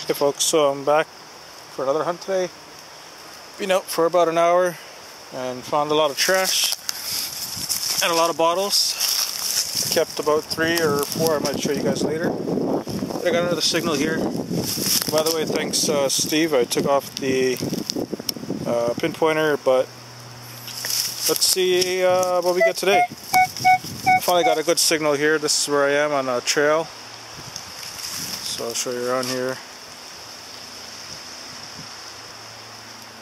Hey folks, so I'm back for another hunt today. Been out for about an hour and found a lot of trash and a lot of bottles. Kept about 3 or 4, I might show you guys later. But I got another signal here. By the way, thanks Steve, I took off the pinpointer, but let's see what we get today. I finally got a good signal here. This is where I am on a trail. So I'll show you around here.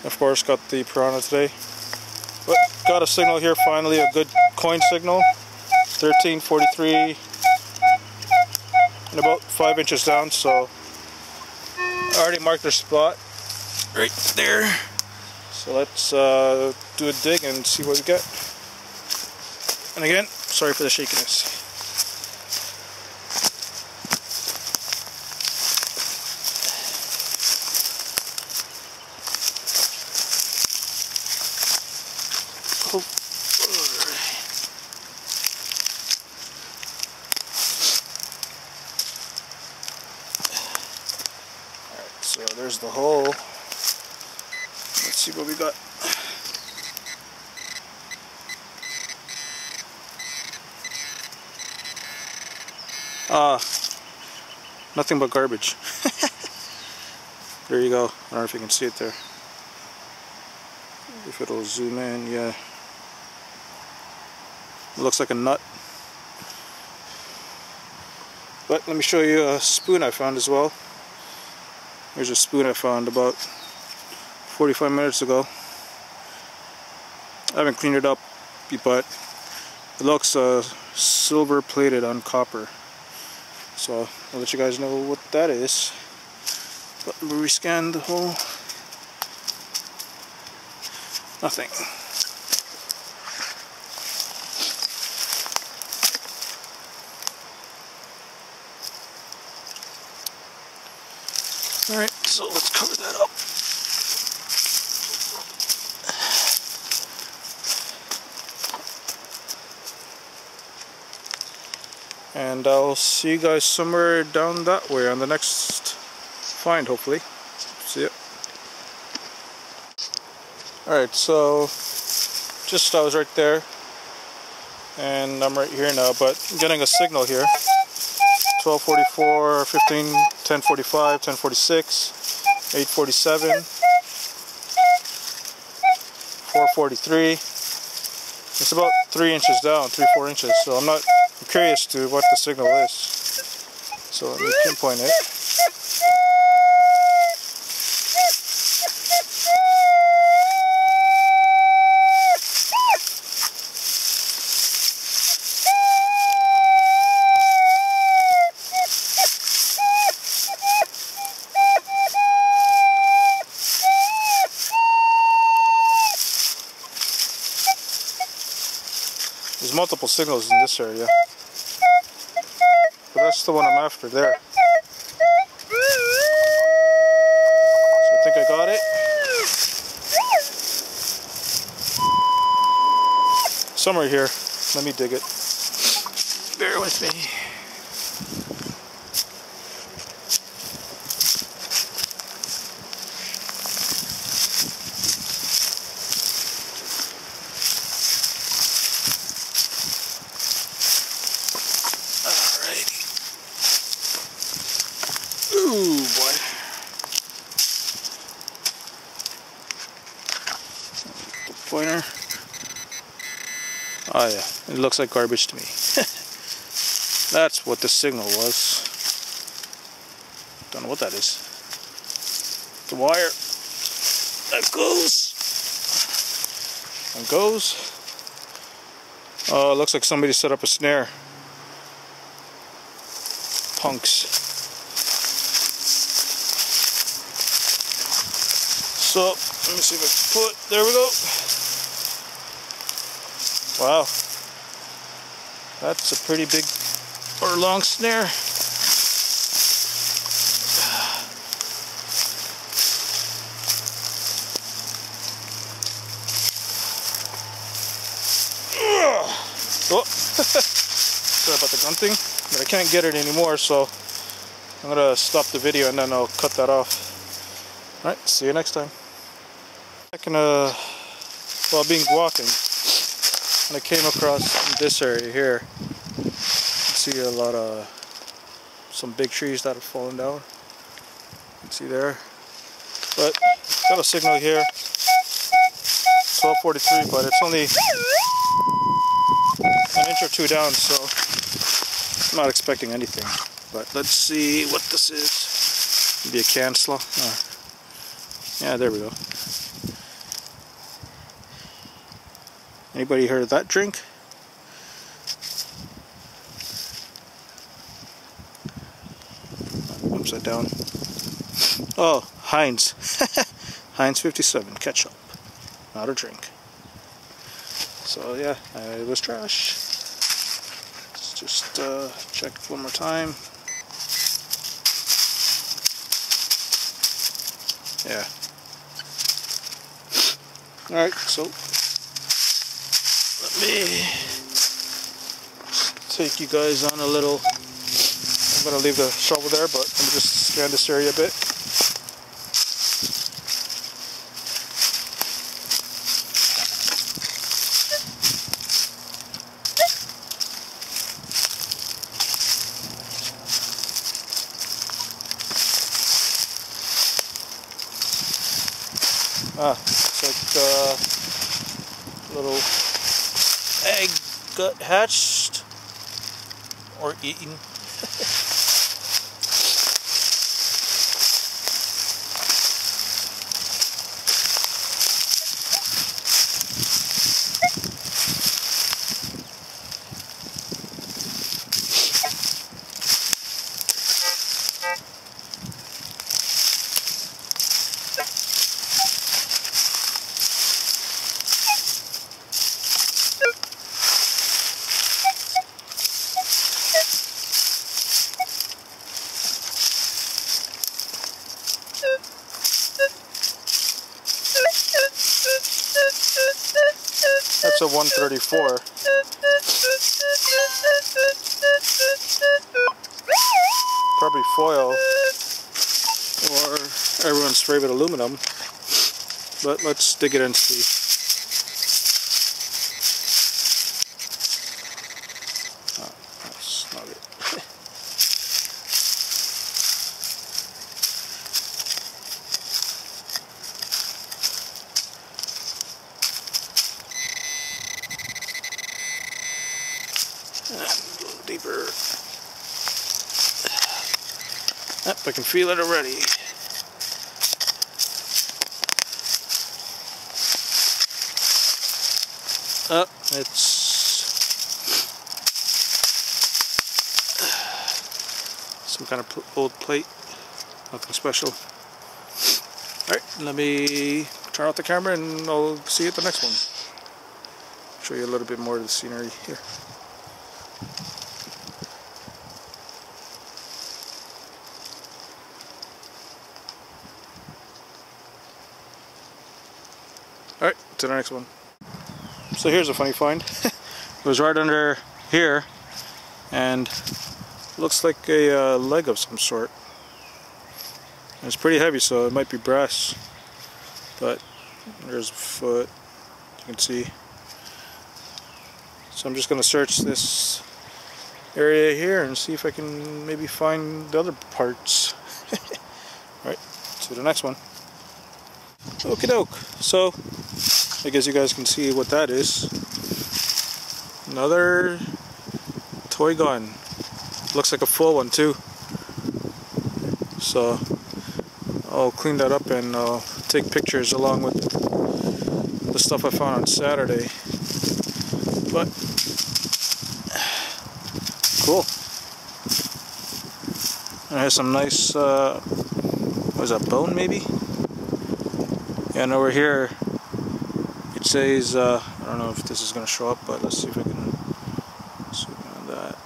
Of course, got the piranha today. But got a signal here finally, a good coin signal. 1343 and about 5 inches down, so I already marked their spot right there. So let's do a dig and see what we get. And again, sorry for the shakiness. So there's the hole. Let's see what we got. Nothing but garbage. There you go. I don't know if you can see it there. If it'll zoom in, yeah. It looks like a nut. But let me show you a spoon I found as well. Here's a spoon I found about 45 minutes ago. I haven't cleaned it up, but it looks silver plated on copper. So I'll let you guys know what that is. But we rescanned the hole. Nothing. Alright, so let's cover that up. And I'll see you guys somewhere down that way on the next find, hopefully. See ya. Alright, so just I was right there. And I'm right here now, but I'm getting a signal here. 12:44, 15, 10:45, 10:46, 8:47, 4:43. It's about 3 inches down, 3-4 inches. So I'm curious to what the signal is. So let me pinpoint it. There's multiple signals in this area, but that's the one I'm after there. So I think I got it. Somewhere here. Let me dig it. Bear with me. Ooh, boy. The pointer. Oh yeah, it looks like garbage to me. That's what the signal was. Don't know what that is. The wire. That goes. And goes. Oh, it looks like somebody set up a snare. Punks. So, let me see if I can pull it. There we go. Wow. That's a pretty big or long snare. Oh. Sorry about the grunting, but I can't get it anymore, so I'm gonna stop the video and then I'll cut that off. Alright, see you next time. While being walking, and I came across this area here. You can see a lot of some big trees that have fallen down. You can see there. But got a signal here. 12:43, but it's only an inch or two down, so I'm not expecting anything. But let's see what this is. Maybe a canceller. Yeah, there we go. Anybody heard of that drink? Upside down. Oh, Heinz. Heinz 57 ketchup. Not a drink. So yeah, it was trash. Let's just check it one more time. Yeah. Alright, so let me take you guys on a little. I'm going to leave the shovel there, but let me just scan this area a bit. It's like little egg got hatched or eaten. That's a 134. Probably foil or everyone's favorite aluminum. But let's dig it and see. Oh, that's not it. A little deeper. Yep, I can feel it already. Oh, it's some kind of old plate. Nothing special. Alright, let me turn off the camera and I'll see you at the next one. Show you a little bit more of the scenery here. Alright, to the next one. So here's a funny find. It was right under here and looks like a leg of some sort. And it's pretty heavy, so it might be brass. But there's a foot, you can see. So I'm just going to search this area here and see if I can maybe find the other parts. Right, to the next one. Okie doke. So I guess you guys can see what that is. Another toy gun. Looks like a full one too. So I'll clean that up and take pictures along with the stuff I found on Saturday. But cool. And it has some nice what is that, bone maybe? Yeah, and over here it says, I don't know if this is going to show up, but let's see if I can zoom in on that.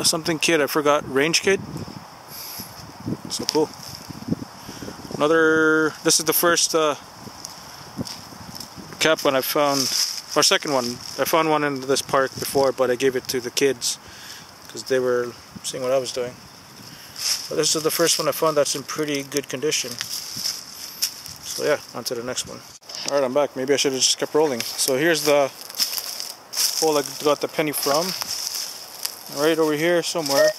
Something kid, I forgot, range kid. So cool. Another, this is the first cap gun I found Our second one. I found one in this park before, but I gave it to the kids because they were seeing what I was doing. But this is the first one I found that's in pretty good condition. So yeah, on to the next one. Alright, I'm back. Maybe I should have just kept rolling. So here's the hole I got the penny from. Right over here somewhere.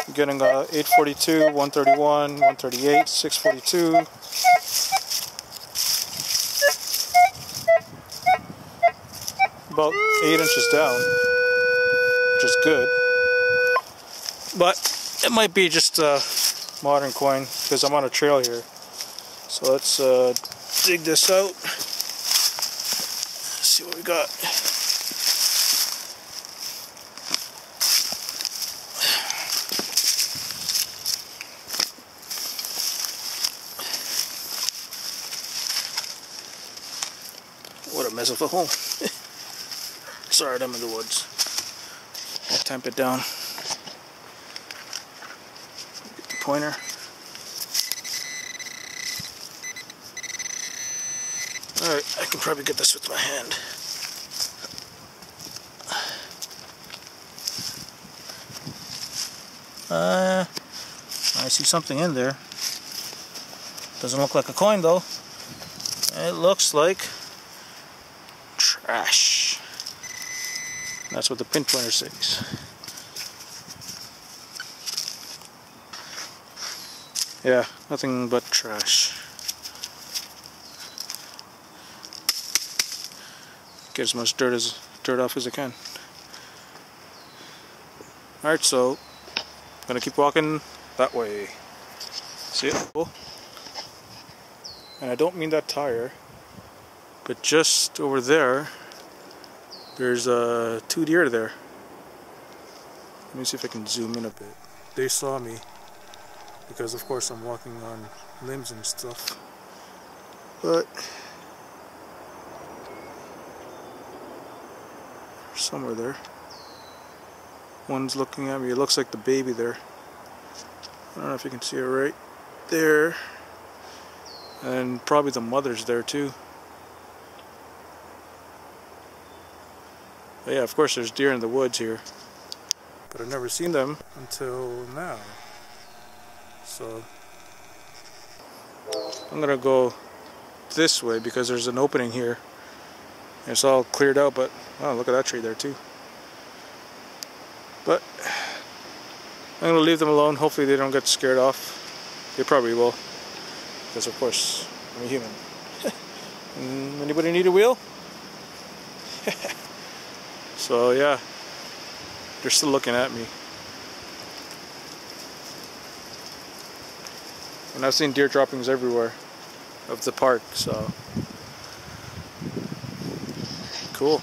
I'm getting 842, 131, 138, 642. About 8 inches down, which is good. But it might be just a modern coin because I'm on a trail here. So let's dig this out. Let's see what we got. What a mess of a hole. Sorry, I'm in the woods. I'll tamp it down. Get the pointer. Alright, I can probably get this with my hand. I see something in there. Doesn't look like a coin though. It looks like trash. That's what the pinpointer says. Yeah, nothing but trash. Get as much dirt off as I can. Alright, so I'm gonna keep walking that way. See it? Cool. And I don't mean that tire, but just over there, there's 2 deer there. Let me see if I can zoom in a bit. They saw me because, of course, I'm walking on limbs and stuff. But somewhere there. One's looking at me. It looks like the baby there. I don't know if you can see it right there. And probably the mother's there too. But yeah, of course there's deer in the woods here. But I've never seen them until now. So I'm gonna go this way because there's an opening here. It's all cleared out, but oh, look at that tree there too. But I'm gonna leave them alone. Hopefully they don't get scared off. They probably will, because of course I'm a human. Anybody need a wheel? So yeah, they're still looking at me. And I've seen deer droppings everywhere of the park, so cool.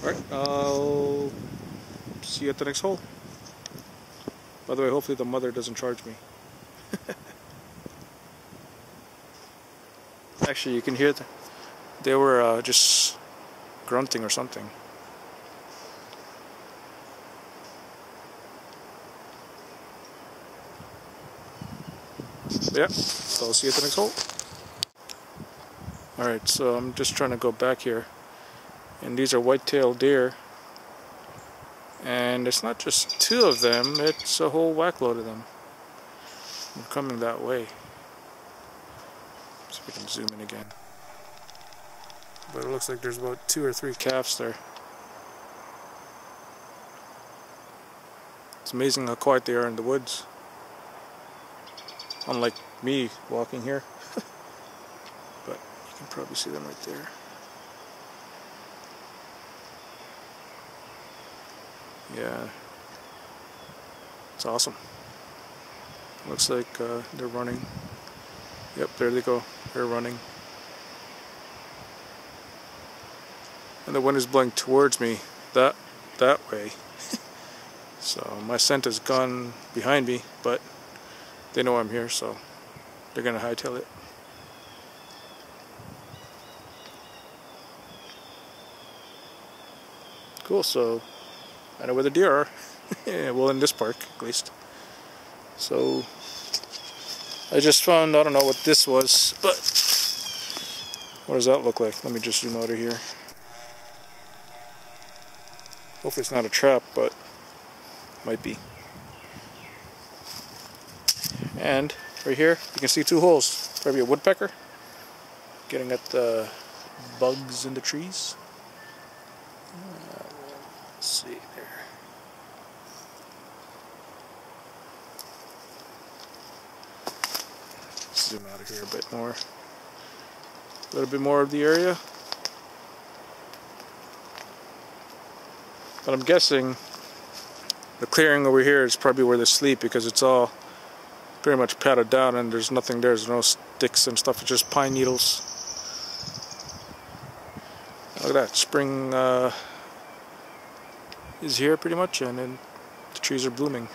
Alright, I'll see you at the next hole. By the way, hopefully the mother doesn't charge me. Actually, you can hear they were just grunting or something. Yeah, so I'll see you at the next hole. Alright, so I'm just trying to go back here. And these are white-tailed deer. And it's not just 2 of them, it's a whole whackload of them. I'm coming that way. See if we can zoom in again. But it looks like there's about 2 or 3 calves there. It's amazing how quiet they are in the woods. Unlike me walking here. But you can probably see them right there. Yeah. It's awesome. Looks like they're running. Yep, there they go. They're running. And the wind is blowing towards me that way. So my scent has gone behind me, but they know I'm here, so they're gonna hightail it. Cool, so I know where the deer are. Yeah, well, in this park at least. So I just found, I don't know what this was, but what does that look like? Let me just zoom out of here. Hopefully it's not a trap, but might be. And right here, you can see 2 holes. Probably a woodpecker getting at the bugs in the trees. Let's see there. Zoom out of here a bit more. A little bit more of the area. But I'm guessing the clearing over here is probably where they sleep, because it's all pretty much patted down and there's nothing there. There's no sticks and stuff. It's just pine needles. Look at that. Spring is here pretty much, and then the trees are blooming.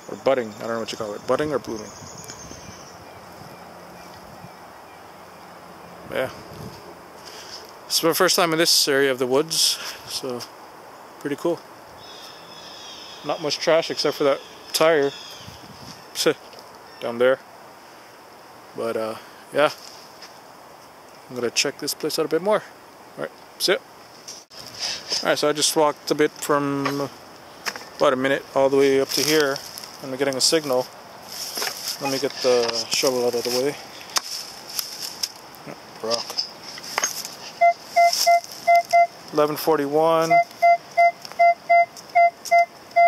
Or budding. I don't know what you call it. Budding or blooming. Yeah. It's my first time in this area of the woods, so pretty cool. Not much trash except for that tire down there. But yeah, I'm gonna check this place out a bit more. Alright, see ya. Alright, so I just walked a bit from about a minute all the way up to here. I'm getting a signal. Let me get the shovel out of the way. Rock. 1141.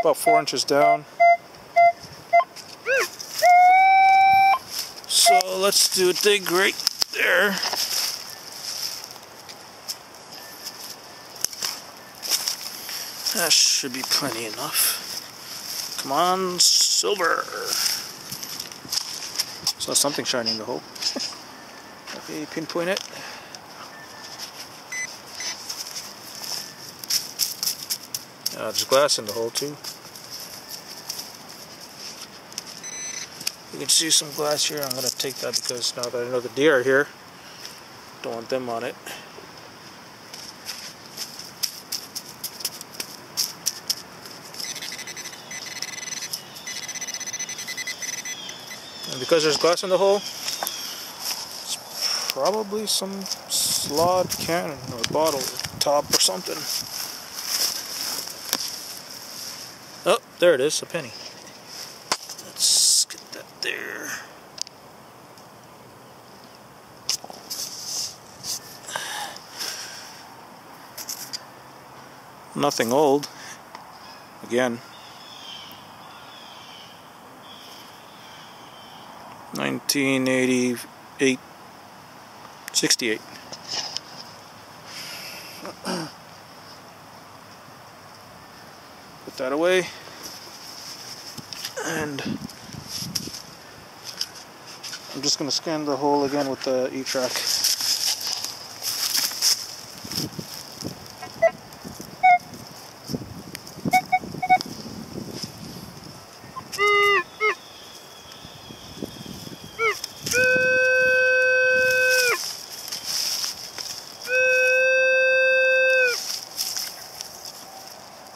About 4 inches down. So let's do a dig right there. That should be plenty enough. Come on, silver. Saw something shining in the hole. Okay, pinpoint it. There's glass in the hole too. You can see some glass here. I'm going to take that because now that I know the deer are here, don't want them on it. And because there's glass in the hole, it's probably some slot cannon or bottle top or something. Oh, there it is, a penny. Let's get that there. Nothing old. Again. 1988. 68. Put that away. And I'm just going to scan the hole again with the e-trac.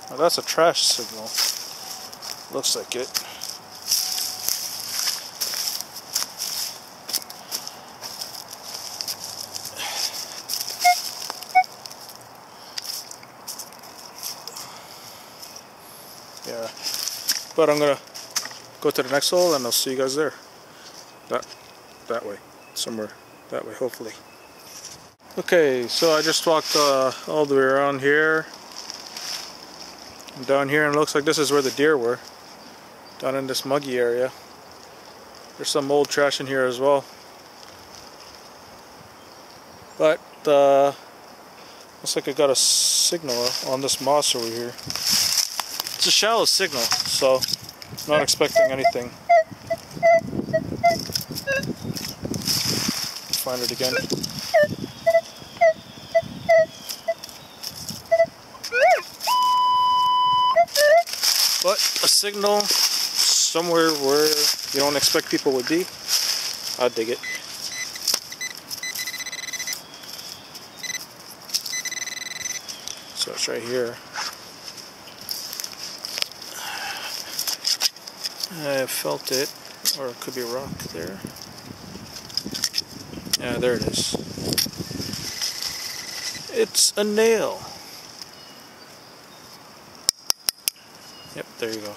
Now that's a trash signal. Looks like it. Yeah, but I'm gonna go to the next hole and I'll see you guys there. That way, somewhere that way, hopefully. Okay, so I just walked all the way around here and down here, and it looks like this is where the deer were, down in this muggy area. There's some old trash in here as well, but looks like I got a signal on this moss over here. It's a shallow signal, so I'm not expecting anything. Find it again. But a signal somewhere where you don't expect people would be. I'd dig it. So it's right here. I felt it, or it could be a rock there. Yeah, there it is. It's a nail. Yep, there you go.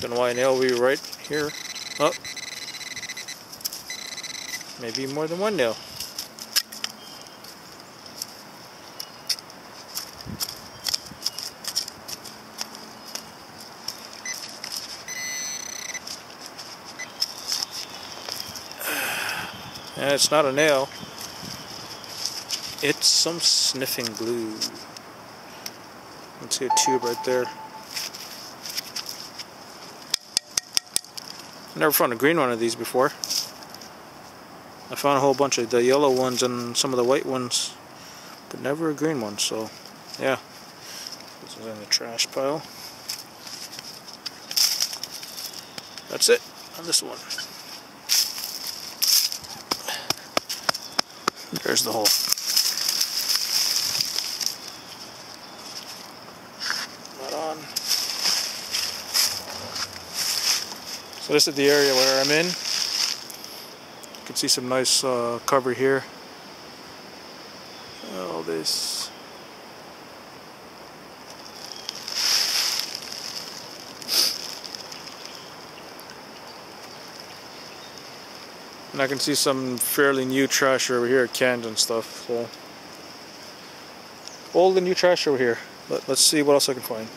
Don't know why a nail will be right here. Oh, maybe more than one nail. And it's not a nail. It's some sniffing glue. Let's see a tube right there. Never found a green one of these before. I found a whole bunch of the yellow ones and some of the white ones, but never a green one, so yeah. This is in the trash pile. That's it on this one. There's the hole. Not on. So this is the area where I'm in. You can see some nice cover here. All this. And I can see some fairly new trash over here, cans and stuff. So old and new trash over here. But let's see what else I can find.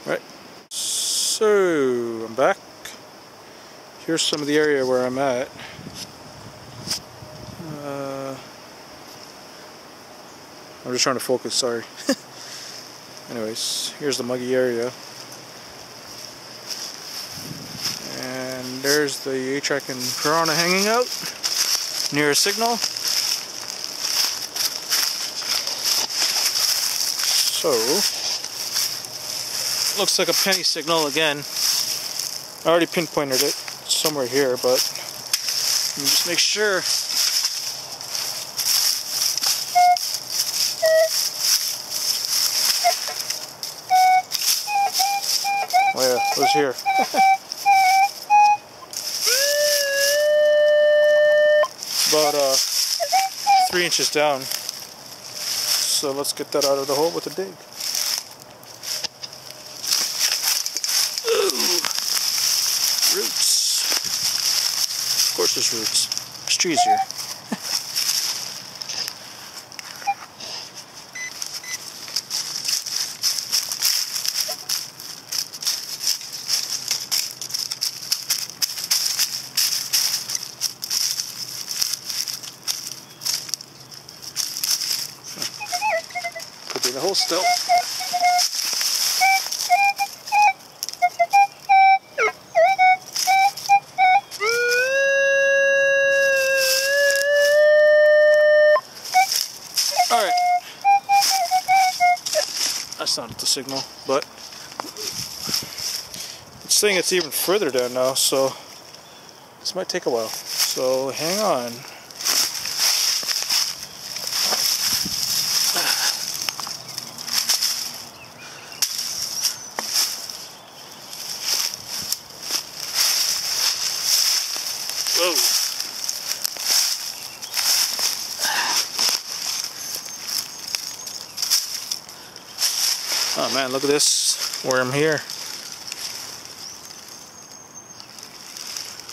Right. So I'm back. Here's some of the area where I'm at. I'm just trying to focus, sorry. Anyways, here's the muggy area. And there's the e-trac and piranha hanging out near a signal. So, looks like a penny signal again. I already pinpointed it somewhere here, but let me just make sure. Oh yeah, it was here. About 3 inches down. So let's get that out of the hole with a dig. Ooh, roots. Of course there's roots. There's trees here. Could be the hole still. Alright. That's not the signal, but it's saying it's even further down now, so this might take a while. So hang on. Whoa. Oh man, look at this worm here.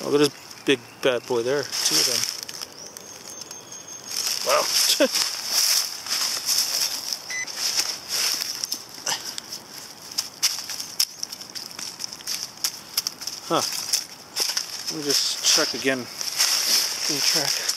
Oh, look at this big bad boy there. 2 of them. Wow. Huh. Let me just check again. e-trac.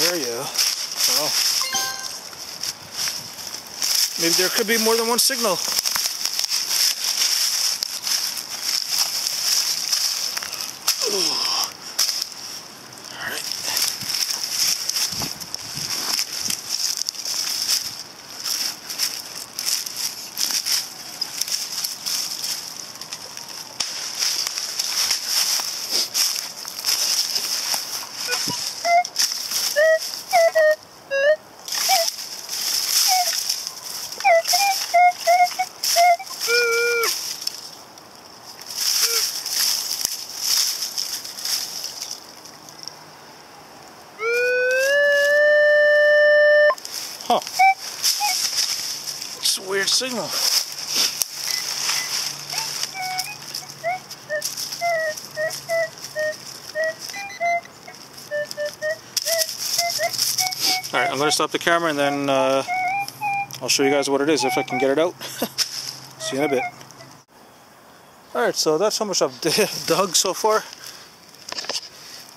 Area. Well, maybe there could be more than one signal. Huh. It's a weird signal. Alright, I'm going to stop the camera and then I'll show you guys what it is if I can get it out. See you in a bit. Alright, so that's how much I've dug so far.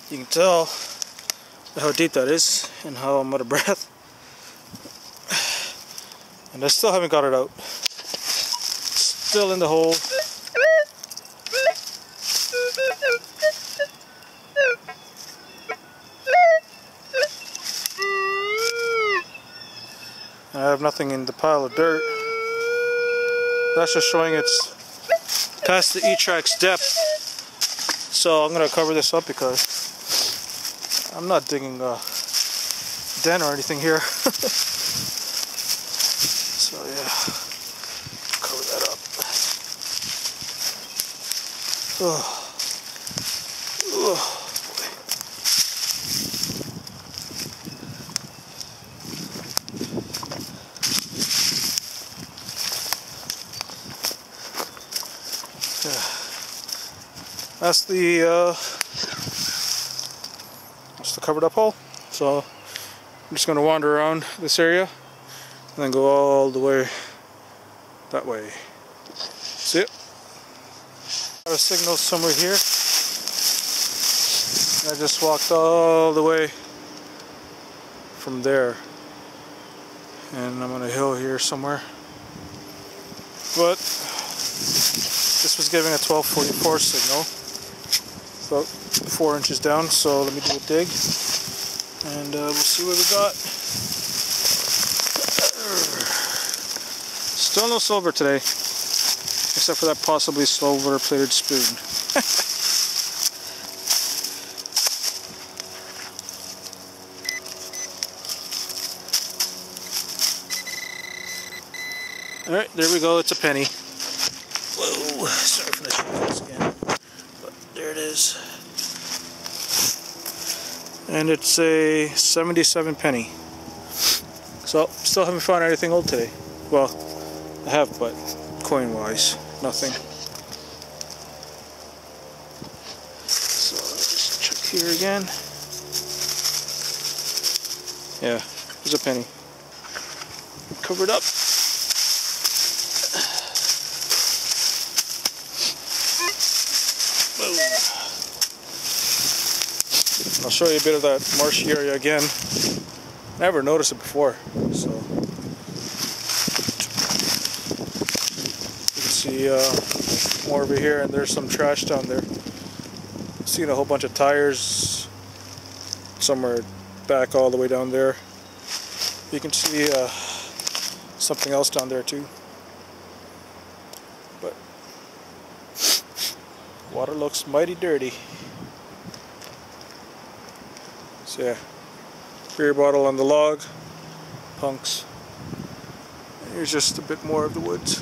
You can tell how deep that is and how I'm out of breath. And I still haven't got it out. Still in the hole. I have nothing in the pile of dirt. That's just showing it's past the e-trac's depth. So I'm going to cover this up because I'm not digging a den or anything here. So yeah, cover that up. Oh. Oh. That's the covered up hole. So I'm just going to wander around this area and then go all the way that way. See it? Got a signal somewhere here. I just walked all the way from there, and I'm on a hill here somewhere. But this was giving a 1244 signal. About 4 inches down, so let me do a dig and we'll see what we got. Still no silver today, except for that possibly silver plated spoon. Alright, there we go, it's a penny. Whoa, sorry for the shakiness again. There it is. And it's a 77 penny. So, still haven't found anything old today. Well, I have, but coin-wise, nothing. So, let's check here again. Yeah, there's a penny. Covered up. I'll show you a bit of that marshy area again. Never noticed it before, so you can see more over here, and there's some trash down there. Seeing a whole bunch of tires somewhere back all the way down there. You can see something else down there too. But water looks mighty dirty. So yeah, beer bottle on the log, punks. Here's just a bit more of the woods.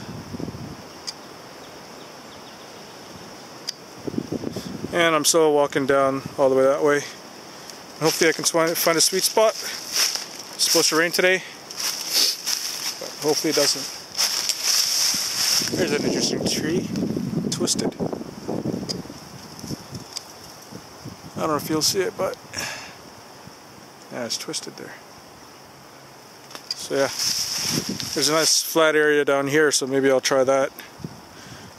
And I'm still walking down all the way that way. Hopefully I can find a sweet spot. It's supposed to rain today, but hopefully it doesn't. There's an interesting tree, twisted. I don't know if you'll see it, but yeah, it's twisted there. So yeah, there's a nice flat area down here, so maybe I'll try that.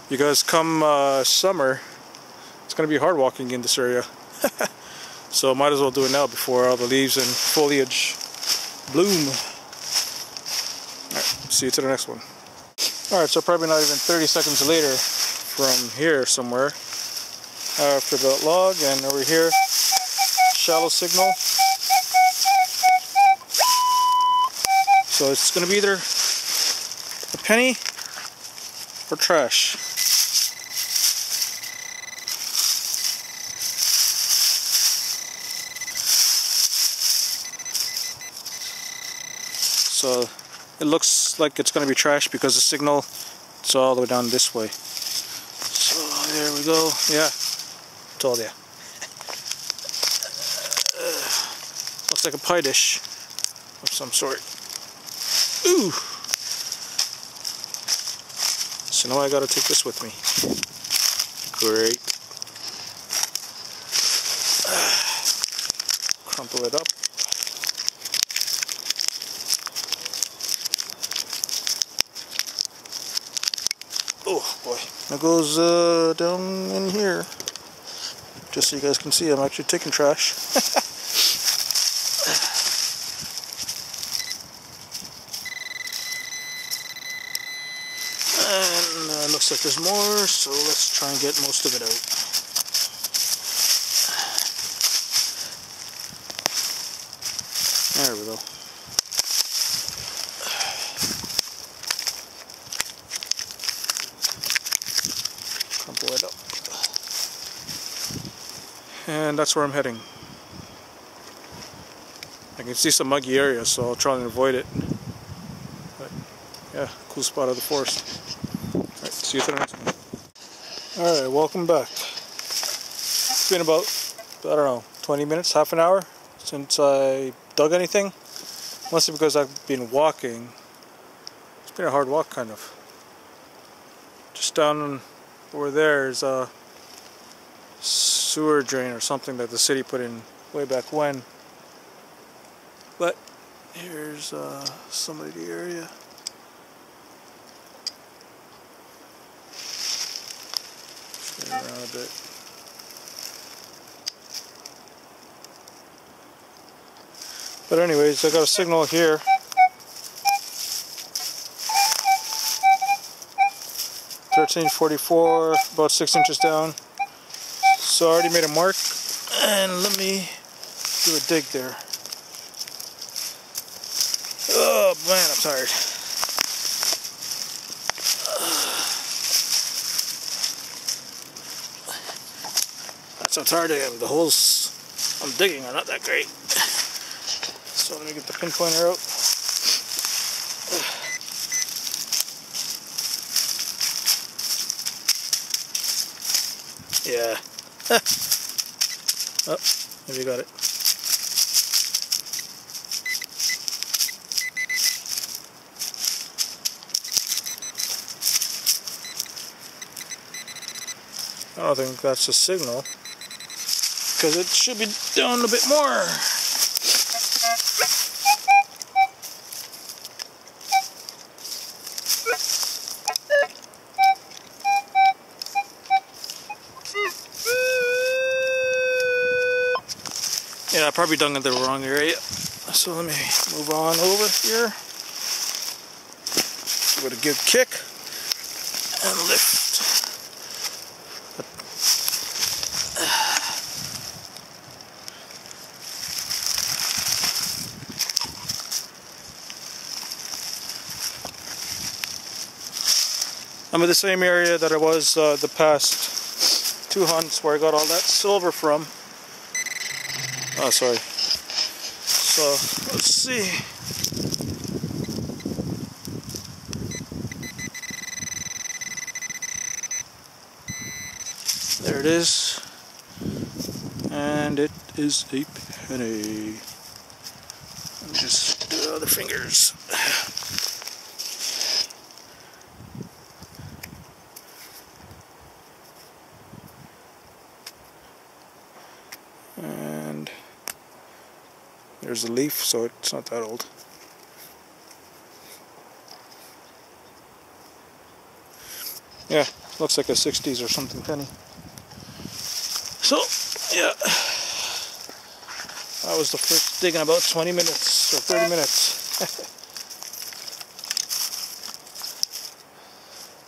You guys come summer, it's going to be hard walking in this area. So might as well do it now before all the leaves and foliage bloom. Alright, see you to the next one. Alright, so probably not even 30 seconds later from here somewhere, after the log, and over here, shallow signal. So it's going to be either a penny or trash. So it looks like it's going to be trash because the signal is all the way down this way. So there we go. Yeah, told ya. Looks like a pie dish of some sort. Ooh! So now I gotta take this with me. Great. Crumple it up. Oh boy. That goes down in here. Just so you guys can see, I'm actually taking trash. And looks like there's more, so let's try and get most of it out. There we go. Crumple it up. And that's where I'm heading. I can see some muggy areas, so I'll try and avoid it. But yeah, cool spot of the forest. Alright, see you at the next one. Alright, welcome back. It's been about, I don't know, 20 minutes, half an hour since I dug anything. Mostly because I've been walking. It's been a hard walk, kind of. Just down over there is a sewer drain or something that the city put in way back when. But here's some of the area. Spin around a bit. But anyways, I got a signal here. (1344), about 6 inches down. So I already made a mark, and let me do a dig there. Oh man, I'm tired. That's how tired I am. The holes I'm digging are not that great. So let me get the pinpointer out. Yeah. Oh, maybe got it. I don't think that's a signal, because it should be down a bit more. Yeah, I probably dug in the wrong area. So let me move on over here. Give it a good kick and lift. I'm in the same area that I was the past 2 hunts where I got all that silver from. Oh, sorry. So, let's see. There it is. And it is a penny. Let me just do the other fingers. And there's a leaf, so it's not that old. Yeah, looks like a 60s or something penny. So, yeah, that was the first dig in about 20 minutes or 30 minutes.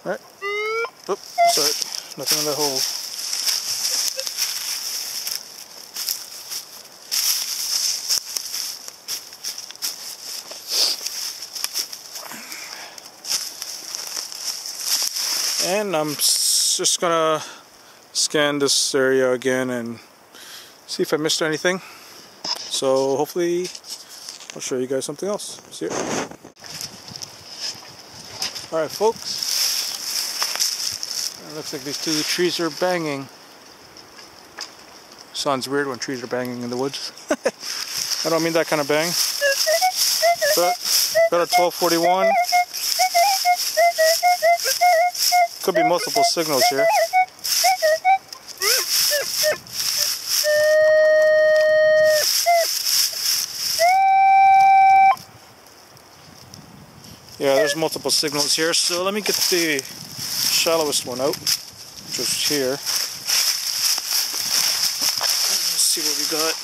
Alright. Oop, sorry, nothing in that hole. And I'm just gonna scan this area again and see if I missed anything. So hopefully I'll show you guys something else. See ya. Alright folks, it looks like these two trees are banging. Sounds weird when trees are banging in the woods. I don't mean that kind of bang, but Got a 1241. Could be multiple signals here. Yeah, there's multiple signals here, so let me get the shallowest one out, which was here. Let's see what we got.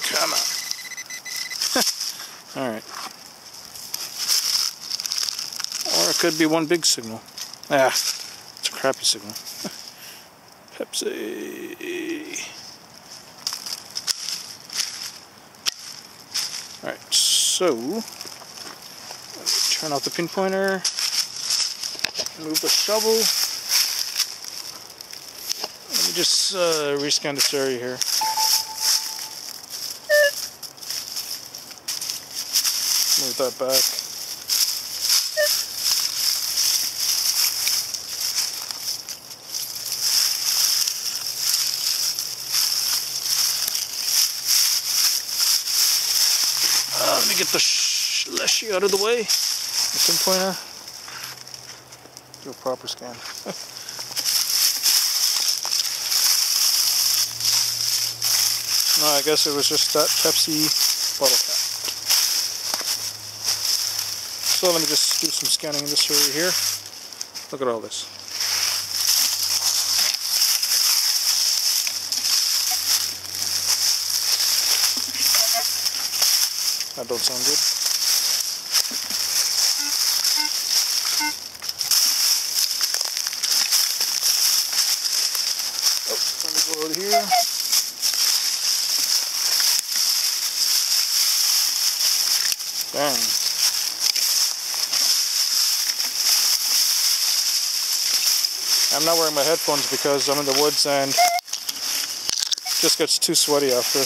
Come on. Alright. Or it could be one big signal. Ah, it's a crappy signal. Pepsi. Alright, so turn off the pinpointer, move the shovel. Let me just rescan this area here. Move that back. Let me get the leshy out of the way. The pinpointer. Do a proper scan. No, I guess it was just that Pepsi bottle cap. So let me just do some scanning in this area here. Look at all this. That don't sound good. Oh, let me go over here. Dang. I'm not wearing my headphones because I'm in the woods and it just gets too sweaty after.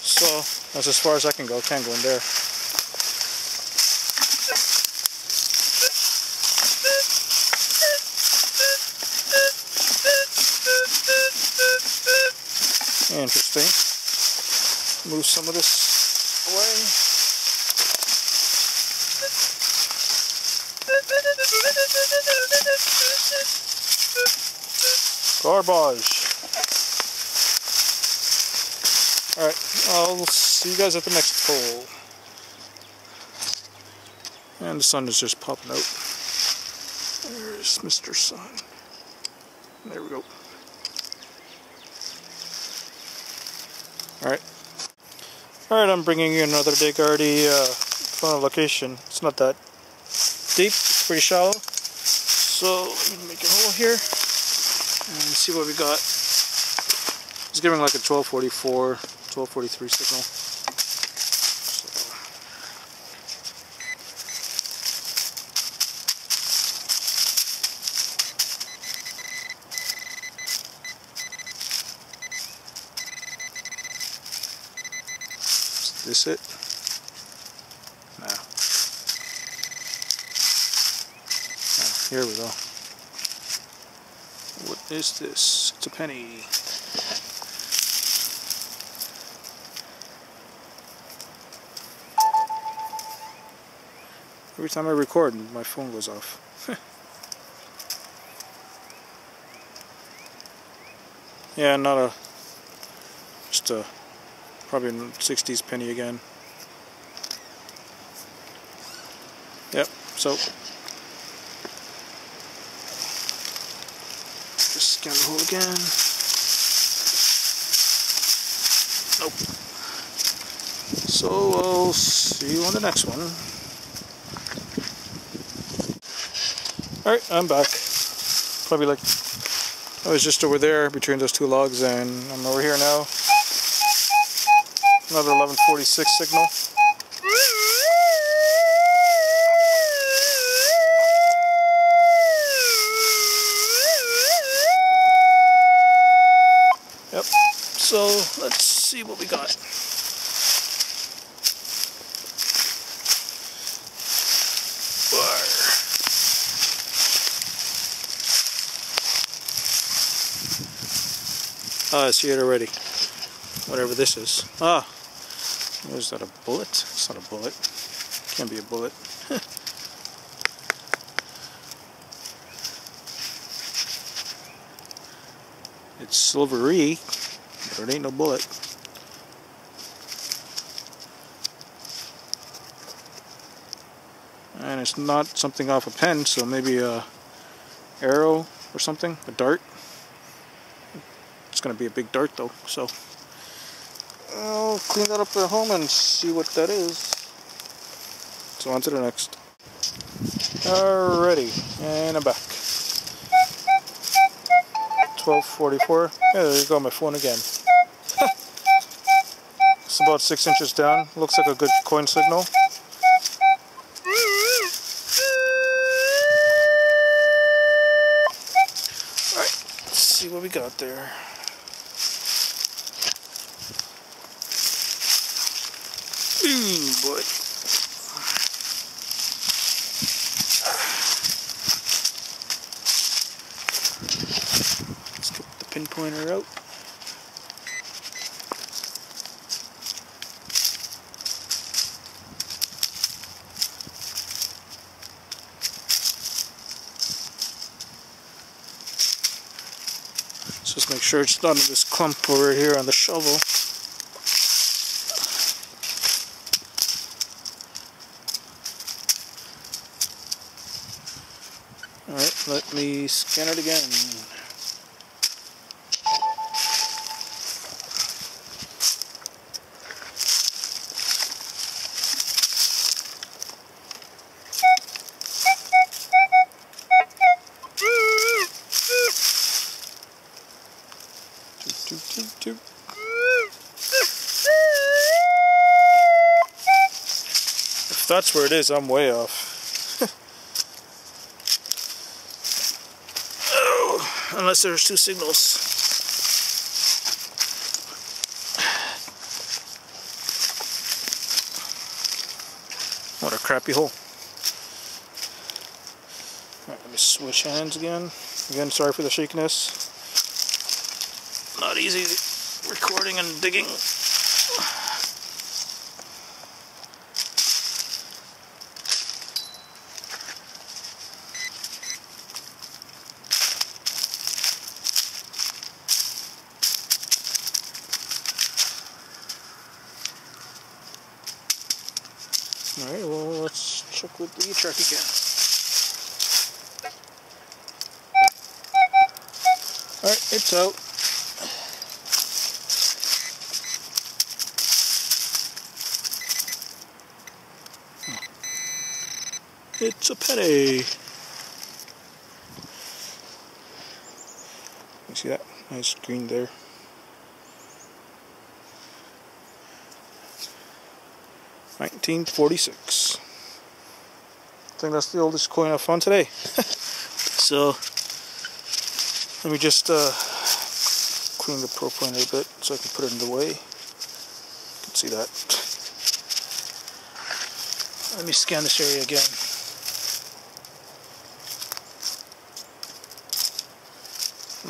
So that's as far as I can go. Can't go in there. Interesting. Move some of this away. Garbage. Alright, I'll see you guys at the next hole. And the sun is just popping out. There's Mr. Sun. There we go. Alright. Alright, I'm bringing you another dig already from a location. It's not that deep, it's pretty shallow. So, let me make a hole here and see what we got. It's giving like a 1244, 1243 signal. Is this it? No. Oh, here we go. What is this? It's a penny. Every time I record, my phone goes off. Yeah, not a... just a... probably a 60s penny again. Yep, so... just scan the hole again. Nope. So I'll see you on the next one. Alright, I'm back. Probably like... I was just over there between those two logs and I'm over here now. Another 1146 signal. So let's see what we got. Ah, I see it already. Whatever this is. Ah, is that a bullet? It's not a bullet. Can't be a bullet. It's silvery, but it ain't no bullet. And it's not something off a pen, so maybe a arrow or something, a dart. It's going to be a big dart though, so I'll clean that up at home and see what that is. So on to the next. Alrighty, and I'm back. 12:44. Yeah, there you go, my phone again. It's about 6 inches down. Looks like a good coin signal. Alright, let's see what we got there. Ooh, boy. Let's get the pinpointer out. Let's just make sure it's not in this clump over here on the shovel. Alright, let me scan it again. If that's where it is, I'm way off. Unless there's two signals. What a crappy hole. Alright, let me switch hands again. Again, sorry for the shakiness. Not easy recording and digging. Alright, well, let's check with the e-trac again. Alright, it's out. It's a penny. You see that? Nice green there. $19.46. I think that's the oldest coin I've found today. So let me just clean the pro pointer a bit so I can put it in the way. You can see that. Let me scan this area again.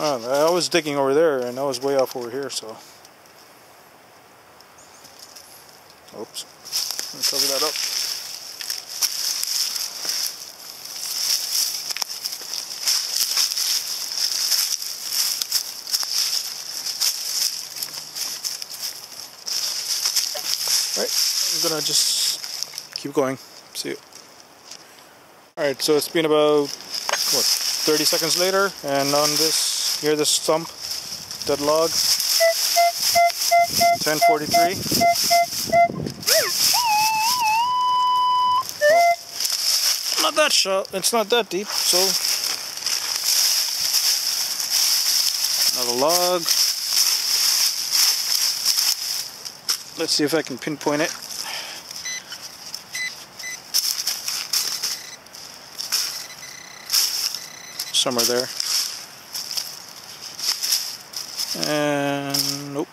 I was digging over there and I was way off over here, so. Oops. Let me cover that up. Alright, I'm gonna just keep going. See you. Alright, so it's been about, what, 30 seconds later, and on this, near this stump, dead log, 10:43. Not that shallow, it's not that deep, so another log. Let's see if I can pinpoint it. Somewhere there. And nope.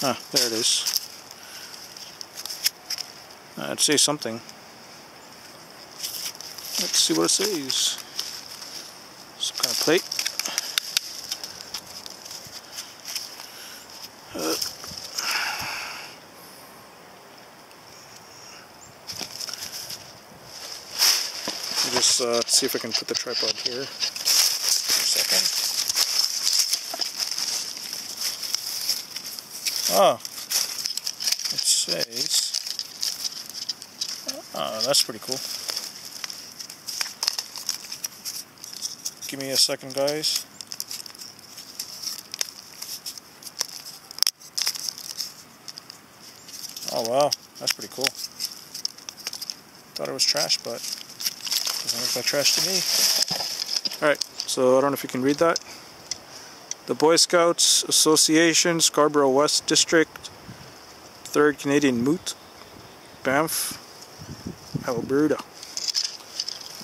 Ah, there it is. It says something. Let's see what it says. Some kind of plate. Just see if I can put the tripod here for a second. Oh, it says, oh, that's pretty cool. Give me a second, guys. Oh wow, that's pretty cool. Thought it was trash, but doesn't look like trash to me. Alright, so I don't know if you can read that. The Boy Scouts Association, Scarborough West District, 3rd Canadian Moot, Banff, Alberta.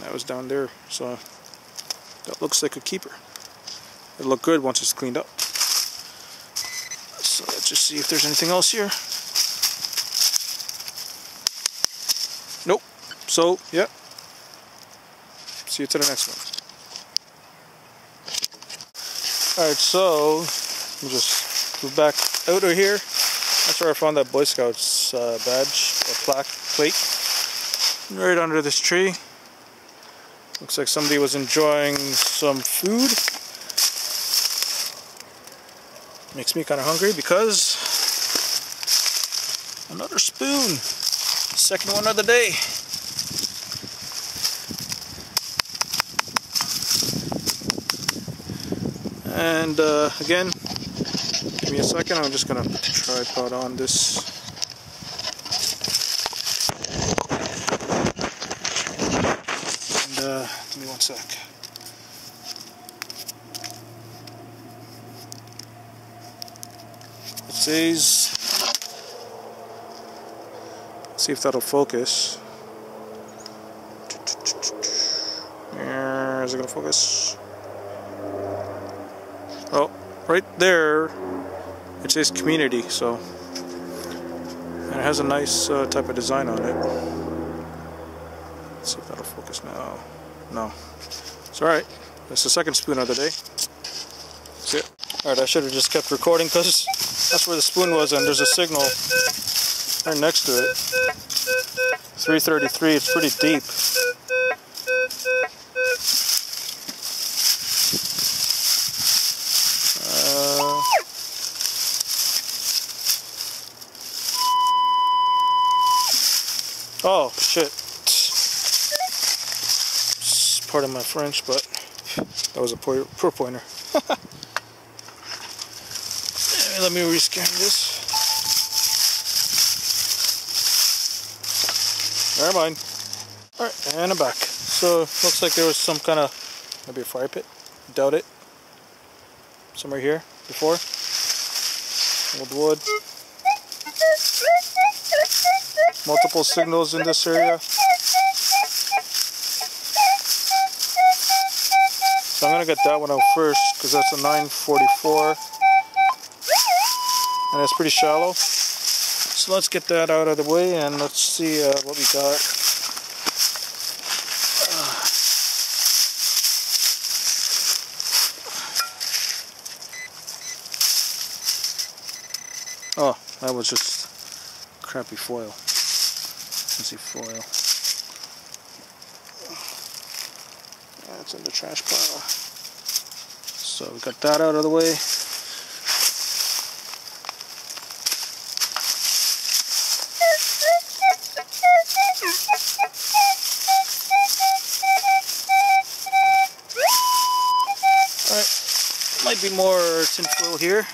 That was down there, so that looks like a keeper. It'll look good once it's cleaned up. So let's just see if there's anything else here. Nope. So, yeah. See you to the next one. Alright, so we'll just move back out of here. That's where I found that Boy Scouts badge or plaque plate. Right under this tree. Looks like somebody was enjoying some food. Makes me kind of hungry because another spoon. Second one of the day. And again, give me a second, I'm just going to tripod on this. And give me one sec. It says, let's see if that'll focus. Is it going to focus? Oh, right there it says community, so, and it has a nice type of design on it. Let's see if that'll focus now. No, it's alright. That's the second spoon of the day. That's it. Alright, I should have just kept recording because that's where the spoon was, and there's a signal right next to it. 333, it's pretty deep. Oh shit. Pardon my French, but that was a poor pointer. Let me rescan this. Never mind. Alright, and I'm back. So, looks like there was some kind of, maybe a fire pit. Doubt it. Somewhere here before. Old wood. Multiple signals in this area. So I'm going to get that one out first because that's a 944 and it's pretty shallow. So let's get that out of the way and let's see what we got. Oh, that was just crappy foil. Let's see, foil. Yeah, it's in the trash pile. So we got that out of the way. Alright, might be more tin foil here.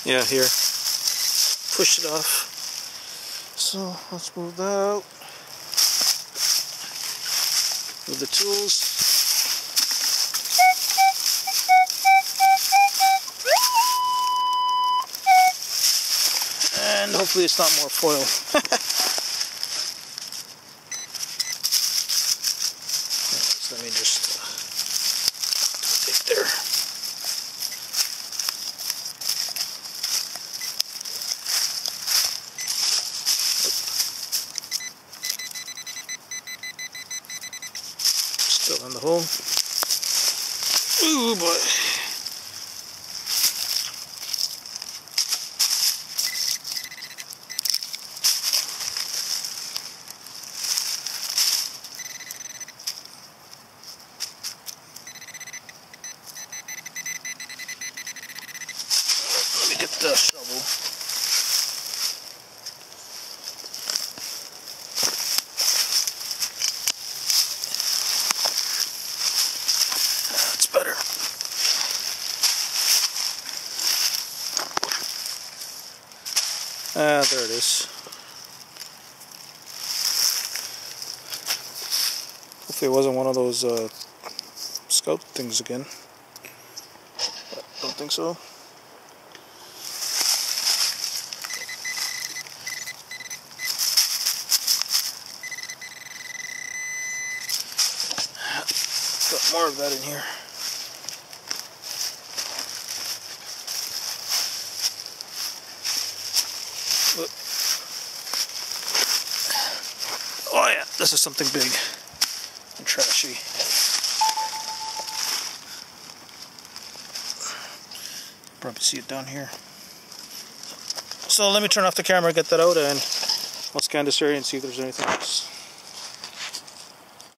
Yeah, here. Push it off. So let's move that out. Move the tools. Hopefully it's not more foil. So let me just take there. Still in the hole. Ooh boy. Let me get the shovel. That's better. There it is. Hopefully it wasn't one of those scout things again. But don't think so. Got more of that in here. Oh yeah, this is something big and trashy. Probably see it down here. So let me turn off the camera, get that out, and let's scan this area and see if there's anything else.